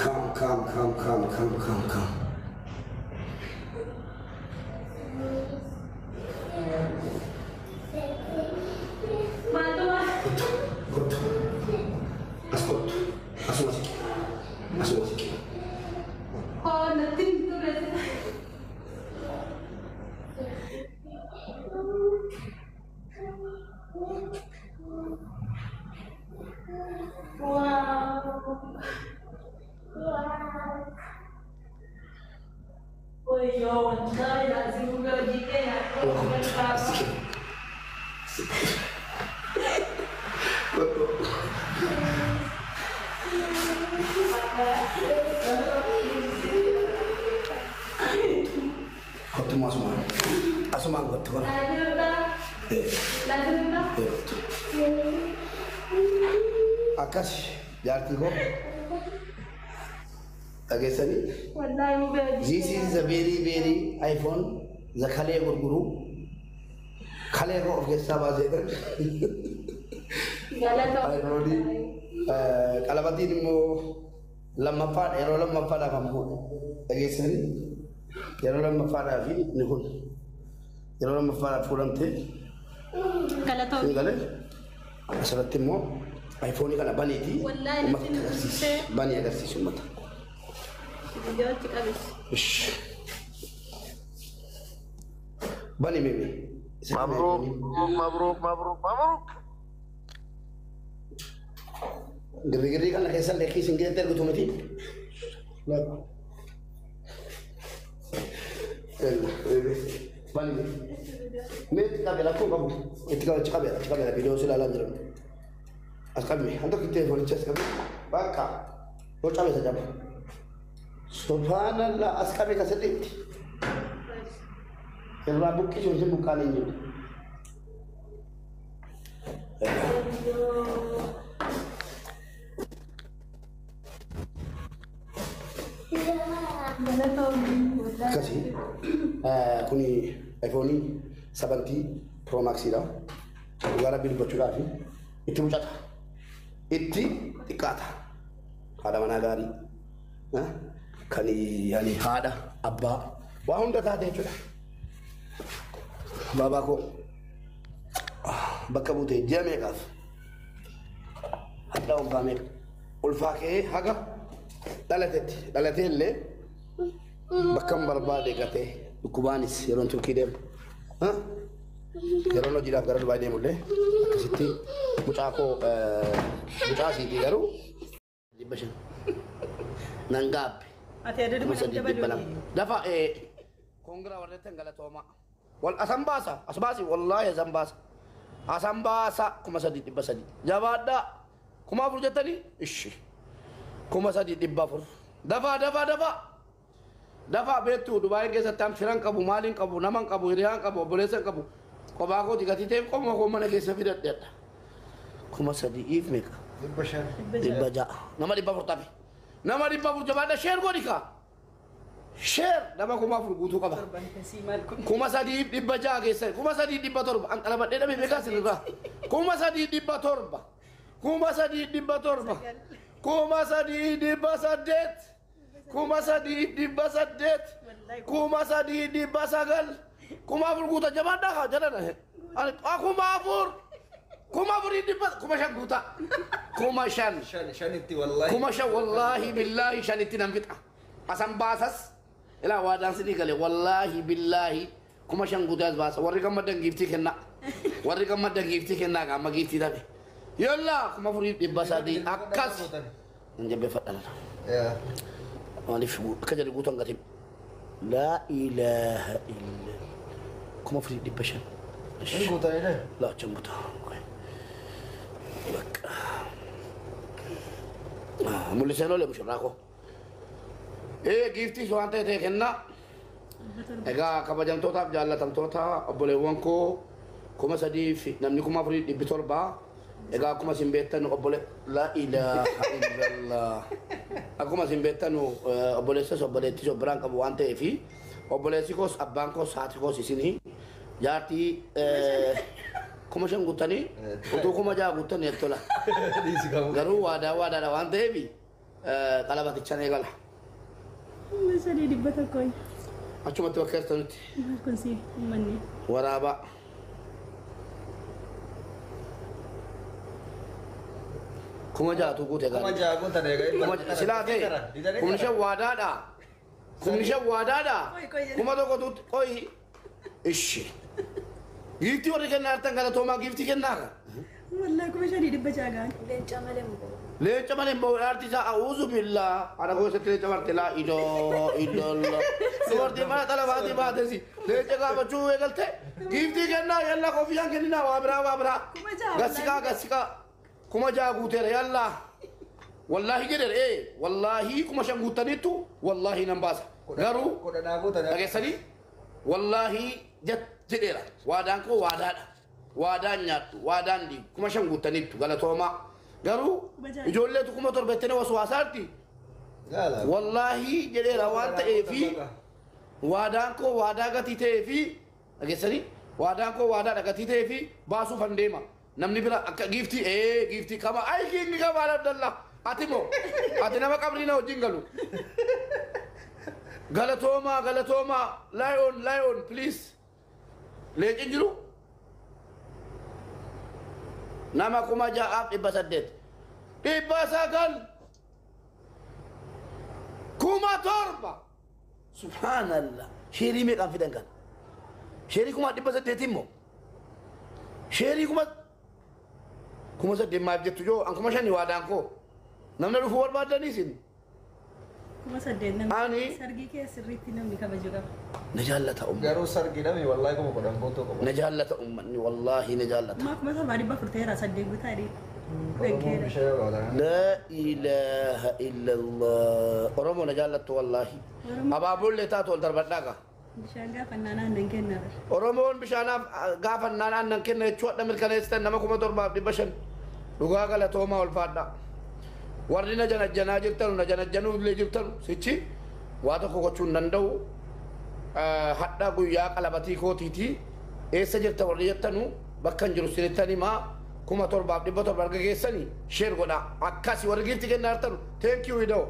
Come. Good. Ascolto. Ascolti. Oh, nothing to rest. Wow. Ôi dồi, ơi là gì cơ gì cái này không cần vào. Kottu asuma kottu kan. Akas jaartii ko dhageessani. This is a very iPhone the kalee gurguru kalee ko of keessaa baasee kan. Qalabatiin immoo lammaffaa yeroo lammaffaadhaaf ammoo dhageessani. Yeroo lammaffaadhaaf ni kun yeroo lammaffaadhaaf fuudhamtee Galatoomi. galee asirratti immoo iPhone kana baneeti uummata agarsiisi banee agarsiisi uummata. Ijoolchi qabis. Bani mimi. Mabruk. Giri kana keessa lekkii singee tergutu miti. Bani mimi. Meti kabela ko kamu. Itika kabela video sila alam jiran. Askami, anda kita boleh cek kami. Baka. Kau cabai saja. Subhanallah, askami kasih tip. Kalau bukti cuma bukan ini. Kasih. Kuni iPhone 70 Pro Max ida. Gara bil bocura fi. Itu bucat. Itu dikata. Ada mana gari? Kani yani hada abba. Wah hunda tadi cuda. Baba ko bakka bute jame kaf. Hatta umbame ulfaake haga dalateelle bakkam barbaade gate dukubanis yeron turki dem yeron no jiraaf gara dubai demulle akkasitti mucaa siiti garu dibashan nangaab Ati ada dulu dafa kongra warreten galatoma wal asambasi wallahi asambasa kuma sadi dibasadi jabada kuma furjetani ishi kuma sadi dibafur dafa betu dubai ke satam firan kabu malin kabu naman kabu hiriyan kabu bolesen kabu ko ba ko digati te ko mo mana ke safidat det kuma sadi if meka dibaja nama dibafur tapi nama dibafur jabada share godika share nama kuma fur gutu kaba kuma sadi dibaja ke sai kuma sadi dibator an kala badde be meka singa kuma sadi dibatorba kuma sadi dibatorba kuma sadi dibasadet kuma sadi dibasadet kuma sadi dibasagal kuma fur guta jabada ka jadana he kuma fur dibas kuma shan guta kuma shan itti wallahi kuma shan wallahi billahi shan itti namfita asan basas ila wadan sidi gale wallahi billahi kuma shan guta basa warri kam madan gifti kenna ga ma gifti dabe yalla kuma fur dibasadi akas njabe fadala ya alif kaja gutan gatib la ilaha illa kuma fur dibashan guta ini la chambuta muliseno le mushrako gifti soante te kenna ega kabajamtota jallatamtota obbolewwan ko kuma sadi fi namni kuma furi dibitor ba ega kuma simbetan obbole la ilaha illallah akuma simbetan obbole so obboletti so branca buante fi obbole sikos abanko satikos isini jati kuma shan guutanii utuu kuma ja'a guutanii jettola Diisi kamu. garuu waadaadha waan ta'eef qalabaticha eegala Masadi dibbata koy. achumatti bakka jirtanitti Kun si manni. waraabaa kuma ja'atu guute Kuma gaarii jago tadi guys. silaa ta'e kumni shan waadaadha kumni shan waadaadha kuma tokkotu qoyi ishi giiftii warri kennaa hartan galatoomaa giiftii kennaa Wallahi kuma shadi dibba jaagaan. leenca malee mboo dhaarti isaa a'uuzu billaa ana goosatti leenca marte laa idoo idoolla dubartii mana xalabaatii baatesi leenca gaafachuu eegalte giiftii kennaa yalla kofiyyaan kenninaa waa biraa gassikaa kuma jaa guuteera yalla wallahi jedhe wallahi kuma shan guutaniittu wallahi nan baasa garuu Kuda dago tadi. dhageessanii wallahi jedheera waadaan koo waadaadha waadaan nyaattu waadaan dhiigu kuma shan guutaniittu galatoomaa garuu ijoolleetu kuma torbettanii waswaasaatti Gala. wallahi jedheera waan ta'eefi waadaan koo waadaa gatii ta'eefi dhageessanii waadaan koo waadaadha gatii ta'eefi baasuuf han deema namni bira akka giiftii kama ay kiinni kama abdalla ati moo ati nama qabrii na wajjin galu galatooma lion please leencin jiru nama kuma ja'aaf 800 900 kuma torba subhanallah sheerii meeqaan fidan kan sheerii kuma 800 immoo sheerii kuma saddeet maaf jettu joo an kuma shani waadaan koo namni dhufuu barbaadanii isin Kuma saddeet namni. Ani. Sargii kee sirriitti namni kabaju qaba. na jaallata umma Garu sargi dami wallahi kamu kuda foto kamu. na jaallata ummanni wallahi na jaallata Maaf masa baadhi bafurteera saddeet guutaa dhi. Kamu bisa ya kalau لا إله إلا الله oromoo na jaallattu wallahi abaaboollee taatu ol darbadhaaga Bishaan gaafannaa naannan kenna. oromoon bishaanaaf gaafannaan aannan kenna jechuudha mirkaneessitan nama 7,500 dhugaa galatoomaa ol faadha warri na janajjanaa jirtanu na janajjanuu illee jirtanu sichi waa tokko gochuu hin danda'u hadhaa guyyaa qalabatii kootiiti eessa jirta warri jettanu bakka hin jiru sinittani maa 7,700 arga geessanii sheer godha akkasi warri giifti kennaa jirtanu thank you idoo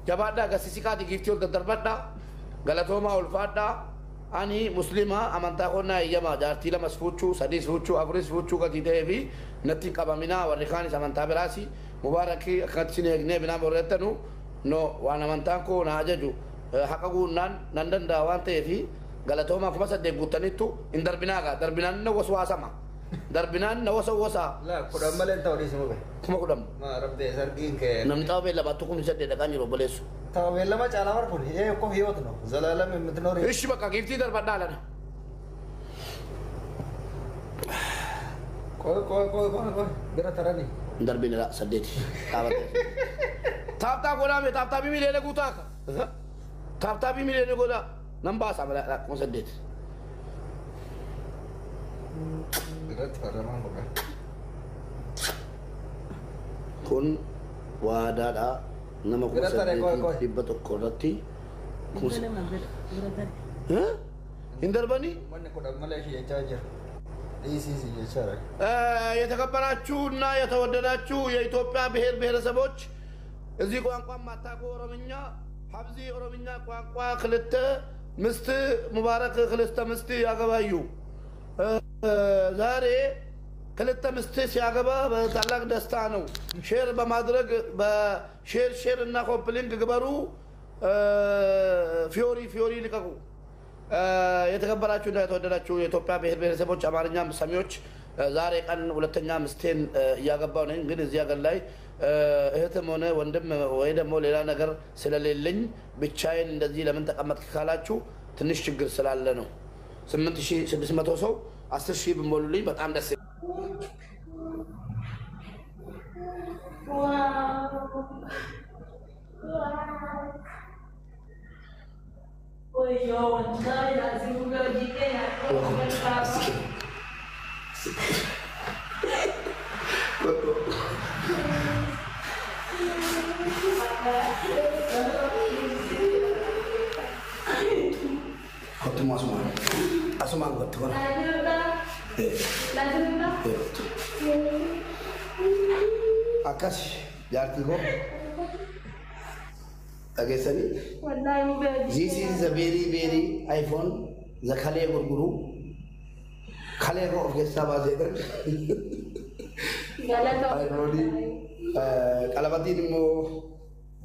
jabaadhaa gassisikaati giiftii ol daddarbadhaa galatoomaa ol faadhaa ani muslima amantaa qonnaa eeyyamaa jaartii lamas fuuchuu sadiis fuuchuu afuris fuuchuu gatii ta'ee fi natti qabaminaa warri kaanis amantaa biraasi mubaarakii akkanatti sin eegnee binaa borreettanu no waan amantaan koo na ajaju haqa guunnaan nan danda'a waan ta'eef galatoomaa 8,000 guuttaniittu hin darbinaaga darbinaan na waswaasama darbinaan na wasawwasaa lah kuda malen tahu di semua. 10,000 Ma Arab deh sargi ke. namni xaafee labaattu 8,000 dhaqaan jiru obboleessu Tahu bela macam alamar pun. Kok hiot no. Zalalam mitnori. ishi bakka giiftii darbadhaa lana Koi. Bera tarani. darbine la saddeeti dhaabate taaptaa godhaame taaptaabii miliyoona guutaa akka taaptaabii miliyoona godhaa nan baasa mala 8,000 Bera taraman kok. kun waadaadha nama Bira tare, koi. 800 irratti Kuma lama bira darbe. hin darbanii Mana kuda Malaysia charger. Isi ya charger. የተከበራችሁና የተወደዳችሁ የኢትዮጵያ ብሔር ብሔረሰቦች እዚህ ቋንቋ ማታውቁ ኦሮምኛ ሀብዚ ኦሮምኛ ቋንቋ ክልተ ምስት ሙባረክ ክልተ ምስት ያገባዩ ዛሬ ክልተ ምስት ሲያገባ በታላቅ ደስታ ነው። ሼር በማድረግ በሼር እና ኮፕሊንግ ግበሩ። ፊዮሪ ልቀቁ። የተከበራችሁና የተወደዳችሁ የኢትዮጵያ ብሔር ብሔረሰቦች አማርኛ ሰሚዎች ዛሬ ቀን ሁለተኛ ምስቴን እያገባው ነኝ። ግን እዚህ ሀገር ላይ እህትም ሆነ ወንድም ወይ ደግሞ ሌላ ነገር ስለሌለኝ ብቻዬን እንደዚህ ለምን ተቀመጥክ ካላችሁ ትንሽ ችግር ስላለ ነው። 8,600 ሰው 10,000 ብሞሉልኝ በጣም ደስ Oi, yo, entonces así un gallito ya. Asuman asuman Lazima Akas jaartii koo dhageessanii wallahi mubadi. this is a very iPhone the kalee gurguru kalee koo of keessaa baasee ture Galata. qalabatiin immoo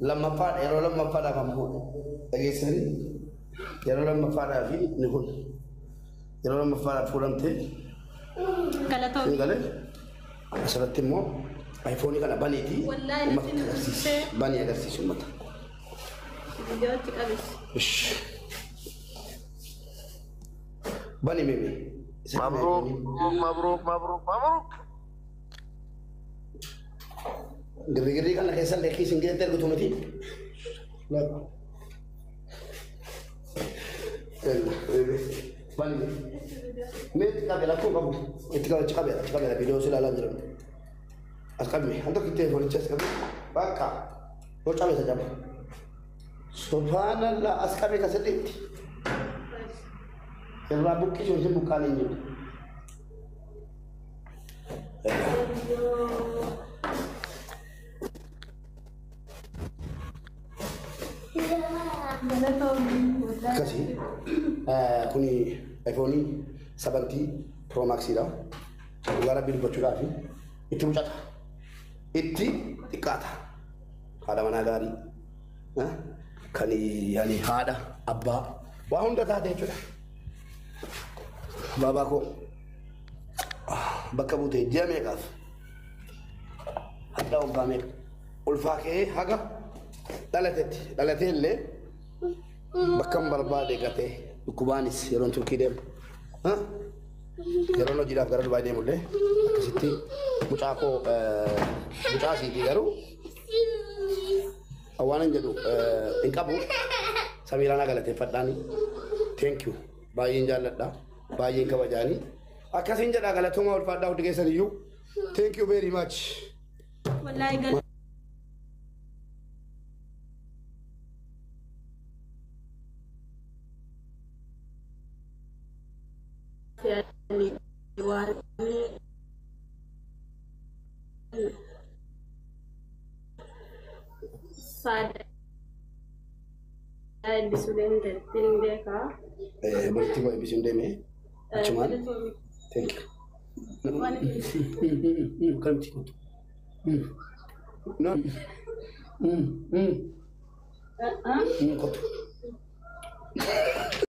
lammaffaa yeroo lammaffaadhaaf ammoo dhageessanii yeroo lammaffaadhaaf ni kun yeroo lammaffaadhaaf fuudhamtee Galata. ni galee asirratti immoo iPhone kana baneeti Wallahi uummata agarsiisu banii agarsiisu uummata. Video cikabis. Bani mimi. Mabruk. Giri kan keessa lekki singee tergutu miti. Bani. Met kabela ko kamu. Itu kabela video sila alam jiran. Askami, anda kita phone chest kami. Baka. Ko chabe saja. Subhanallah askami ka sedit. Kerana bukti cuma bukan ini. Kasih, kuni iPhone 70 Pro Max ida. Gara bil bocura fi. Itu mucata. Itu ikata. Ada mana gari? Kani yani hada abba. Wah hunda tadi cuda. Baba ko bakka buutee ji'a meeqaaf hadda waggaa meeqa ulfaa kee haga dhalatee illee bakka hin barbaade gatee dhukkubaanis yeroon turkii deemu yeroon hojiidhaaf gara Dubaay deemullee akkasitti mucaa asiitii garuu awwaanan jedhu hin qabu Samiiraan galateeffadhaani thank you baay'een jaalladha baay'een kabajaani akkasin jedha galatuma ulfaadhaa hundi keessan iyyuu thank you very much Wallahi gal. Sada bisulen tindee ka. Berarti kau ebisun deme. Cuman thank you. Bukan cikgu. No. Kau tu.